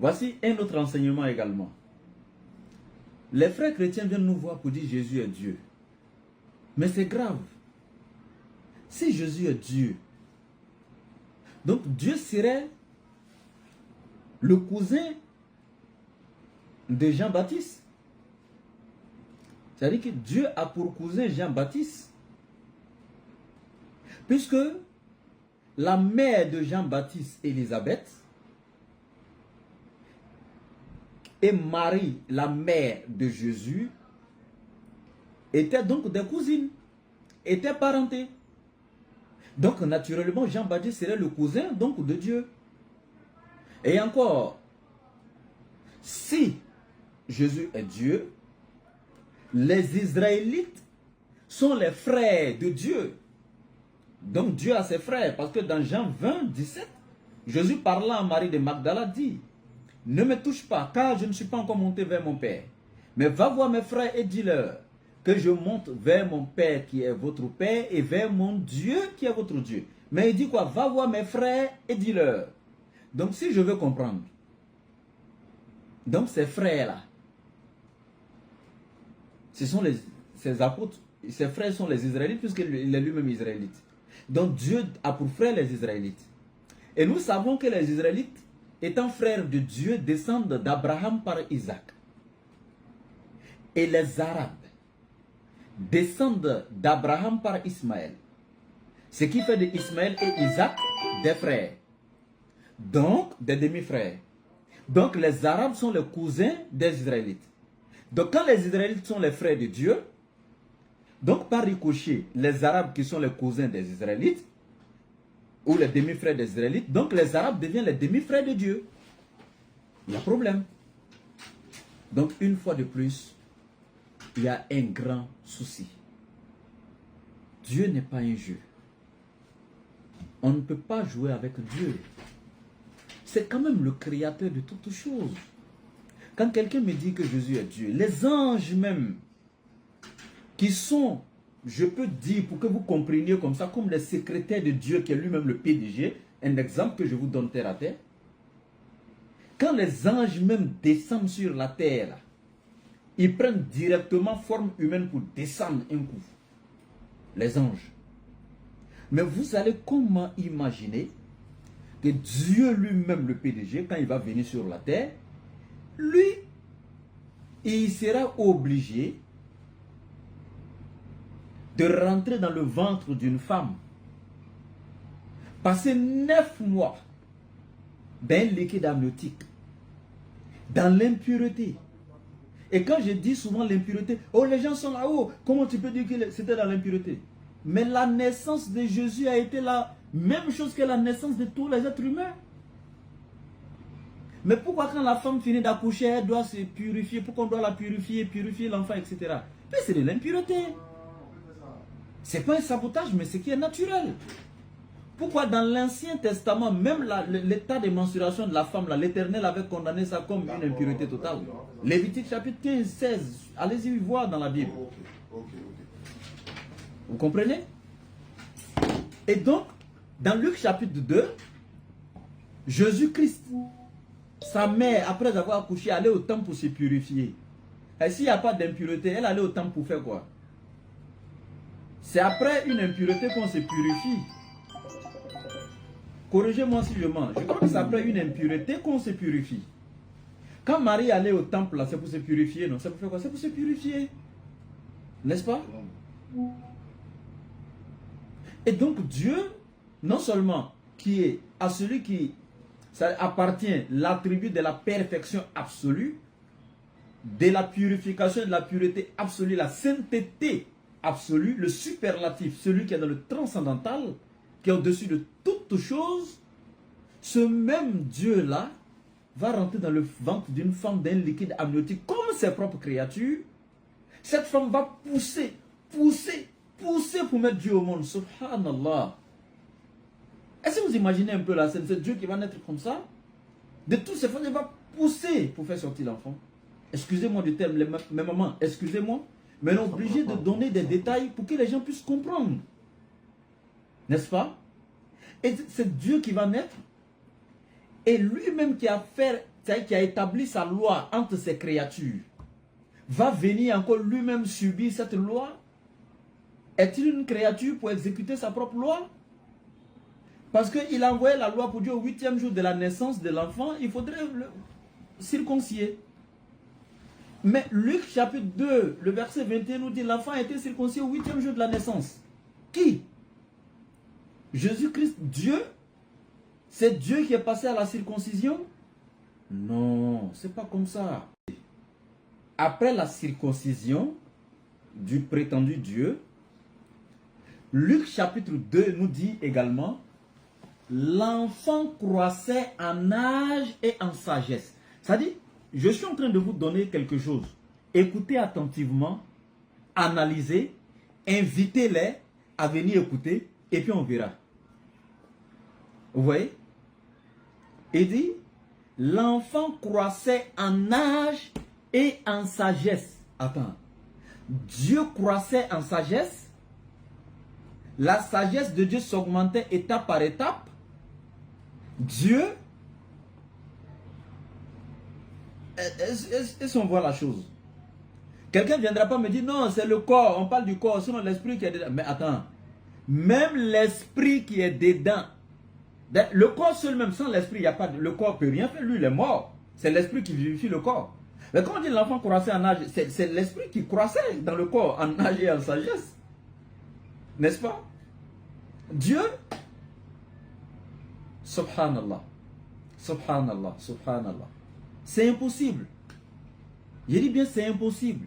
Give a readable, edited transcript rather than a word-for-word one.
Voici un autre enseignement également. Les frères chrétiens viennent nous voir pour dire Jésus est Dieu. Mais c'est grave. Si Jésus est Dieu, donc Dieu serait le cousin de Jean-Baptiste. C'est-à-dire que Dieu a pour cousin Jean-Baptiste. Puisque la mère de Jean-Baptiste, Élisabeth, et Marie, la mère de Jésus, étaient donc des cousines, étaient parentées. Donc naturellement, Jean-Baptiste serait le cousin donc de Dieu. Et encore, si Jésus est Dieu, les Israélites sont les frères de Dieu. Donc Dieu a ses frères, parce que dans Jean 20, 17, Jésus parlant à Marie de Magdala dit, ne me touche pas, car je ne suis pas encore monté vers mon Père. Mais va voir mes frères et dis-leur que je monte vers mon Père qui est votre Père et vers mon Dieu qui est votre Dieu. Mais il dit quoi? Va voir mes frères et dis-leur. Donc si je veux comprendre, donc ces frères-là, ce sont ces apôtres, ses frères sont les Israélites puisqu'il est lui-même Israélite. Donc Dieu a pour frères les Israélites. Et nous savons que les Israélites, étant frères de Dieu, descendent d'Abraham par Isaac. Et les Arabes descendent d'Abraham par Ismaël. Ce qui fait de Ismaël et Isaac des frères. Donc des demi-frères. Donc les Arabes sont les cousins des Israélites. Donc quand les Israélites sont les frères de Dieu, donc par ricochet, les Arabes qui sont les cousins des Israélites, ou les demi-frères des Israélites, donc les Arabes deviennent les demi-frères de Dieu. Il y a problème. Donc une fois de plus, il y a un grand souci. Dieu n'est pas un jeu. On ne peut pas jouer avec Dieu. C'est quand même le créateur de toutes choses. Quand quelqu'un me dit que Jésus est Dieu, les anges même, qui sont, je peux dire pour que vous compreniez comme ça, comme les secrétaires de Dieu qui est lui-même le PDG, un exemple que je vous donne terre à terre. Quand les anges même descendent sur la terre, ils prennent directement forme humaine pour descendre un coup. Les anges. Mais vous allez comment imaginer que Dieu lui-même, le PDG, quand il va venir sur la terre, lui, il sera obligé de rentrer dans le ventre d'une femme, passer 9 mois dans un liquide amniotique, dans l'impureté. Et quand je dis souvent l'impureté, oh les gens sont là-haut, comment tu peux dire que c'était dans l'impureté? Mais la naissance de Jésus a été la même chose que la naissance de tous les êtres humains. Mais pourquoi quand la femme finit d'accoucher, elle doit se purifier? Pourquoi on doit la purifier, purifier l'enfant, etc. Mais c'est de l'impureté. C'est pas un sabotage, mais c'est qui est naturel. Pourquoi dans l'Ancien Testament, même l'état de menstruation de la femme, l'Éternel avait condamné ça comme une impureté totale. Lévitique chapitre 15, 16, allez-y voir dans la Bible. Vous comprenez? Et donc, dans Luc chapitre 2, Jésus-Christ, sa mère, après avoir accouché, allait au temple pour se purifier. Et s'il n'y a pas d'impureté, elle allait au temple pour faire quoi? C'est après une impureté qu'on se purifie. Corrigez-moi si je mens. Je crois que c'est après une impureté qu'on se purifie. Quand Marie allait au temple, c'est pour se purifier, non? C'est pour faire quoi? C'est pour se purifier. N'est-ce pas? Et donc Dieu, non seulement qui est à celui qui ça appartient l'attribut de la perfection absolue, de la purification, de la pureté absolue, la sainteté absolue, le superlatif, celui qui est dans le transcendantal, qui est au-dessus de toutes choses, ce même Dieu-là va rentrer dans le ventre d'une femme d'un liquide amniotique comme ses propres créatures. Cette femme va pousser pour mettre Dieu au monde. Subhanallah. Est-ce que vous imaginez un peu la scène? C'est Dieu qui va naître comme ça. De toutes ces femmes, il va pousser pour faire sortir l'enfant. Excusez-moi du terme, mes mamans, excusez-moi. Mais on est obligé de donner des détails pour que les gens puissent comprendre. N'est-ce pas? Et c'est Dieu qui va naître. Et lui-même qui a fait c'est-à-dire qui a établi sa loi entre ses créatures, va venir encore lui-même subir cette loi? Est-il une créature pour exécuter sa propre loi? Parce qu'il a envoyé la loi pour dire au 8e jour de la naissance de l'enfant, il faudrait le circoncier. Mais Luc chapitre 2, le verset 21 nous dit l'enfant a été circoncis au 8e jour de la naissance. Qui? Jésus-Christ, Dieu? C'est Dieu qui est passé à la circoncision? Non, c'est pas comme ça. Après la circoncision du prétendu Dieu, Luc chapitre 2 nous dit également l'enfant croissait en âge et en sagesse. C'est-à-dire, je suis en train de vous donner quelque chose. Écoutez attentivement, analysez, invitez-les à venir écouter et puis on verra. Vous voyez? Il dit, l'enfant croissait en âge et en sagesse. Attends. Dieu croissait en sagesse. La sagesse de Dieu s'augmentait étape par étape. Dieu, est-ce qu'on voit la chose? Quelqu'un ne viendra pas me dire, non, c'est le corps, on parle du corps, sinon l'esprit qui est dedans. Mais attends, même l'esprit qui est dedans, le corps seul même, sans l'esprit, il n'y a pas, le corps ne peut rien faire, lui il est mort. C'est l'esprit qui vivifie le corps. Mais quand on dit l'enfant croissait en âge, c'est l'esprit qui croissait dans le corps, en âge et en sagesse. N'est-ce pas? Dieu, subhanallah, subhanallah, subhanallah. C'est impossible. Je dis bien c'est impossible.